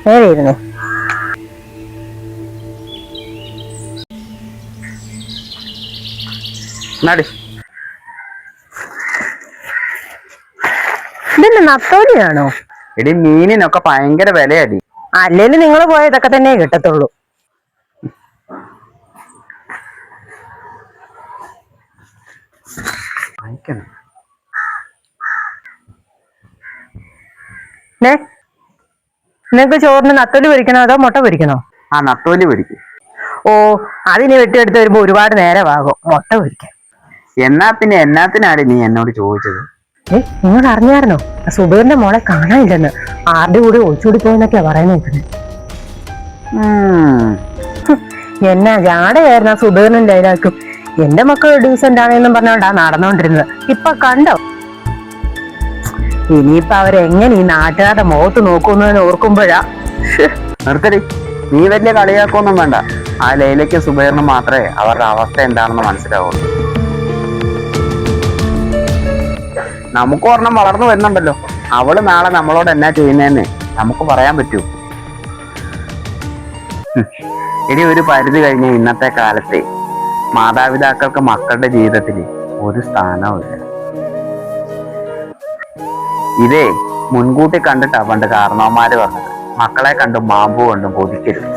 നേരെ ഇരുന്നേ. ഇതന്നെ നത്തോലിയാണോ? എടി മീനിനൊക്കെ ഭയങ്കര വിലയടി. അല്ലേലും നിങ്ങൾ പോയ ഇതൊക്കെ തന്നെ കിട്ടത്തുള്ളൂ. നിങ്ങക്ക് ചോറിന് നത്തോലി പൊരിക്കണോ അതോ മുട്ട പൊരിക്കണോ? ആ നത്തോലി പൊരിക്കും. ഓ, അതിനി വെട്ടിയെടുത്ത് വരുമ്പോ ഒരുപാട് നേരമാകും. മുട്ട പൊരിക്കാൻ. എന്നാ പിന്നെ എന്നാത്തിനാടി നീ എന്നോട് ചോദിച്ചത്? നിങ്ങൾ അറിഞ്ഞായിരുന്നോ സുബൈറിന്റെ മോളെ കാണാനില്ലെന്ന്? ആരുടെ കൂടി ഒളിച്ചോടി പോയെന്നൊക്കെയാ പറയുന്നത്. എന്നാ ജാടയായിരുന്നു ആ സുബൈറിനും ലൈലാക്കും. എന്റെ മക്കൾ ഡീസന്റ് ആണെന്നും പറഞ്ഞോണ്ടാ നടന്നോണ്ടിരുന്നത്. ഇപ്പൊ കണ്ടോ? ഇനിയിപ്പൊ അവരെങ്ങനെ ഈ നാട്ടുകാരുടെ മുഖത്ത് നോക്കുന്നതെന്ന് ഓർക്കുമ്പോഴാ. നിർത്തടി, നീ വലിയ കളിയാക്കൊന്നും വേണ്ട. ആ ലൈലയ്ക്കും സുബൈറിനും മാത്രമേ അവരുടെ അവസ്ഥ എന്താണെന്ന് മനസ്സിലാവുള്ളൂ. നമുക്ക് ഒരെണ്ണം വളർന്നു വരുന്നുണ്ടല്ലോ. അവള് നാളെ നമ്മളോട് എന്നാ ചെയ്യുന്നതെന്ന് നമുക്ക് പറയാൻ പറ്റൂ. ഇനി ഒരു പരിധി കഴിഞ്ഞ ഇന്നത്തെ കാലത്തെ മാതാപിതാക്കൾക്ക് മക്കളുടെ ജീവിതത്തിൽ ഒരു സ്ഥാനവുമില്ല. ഇതേ മുൻകൂട്ടി കണ്ടിട്ടാ പണ്ട് കാരണവന്മാര് പറഞ്ഞത്, മക്കളെ കണ്ടും മാമ്പു കൊണ്ടും കൊതിക്കരുത്.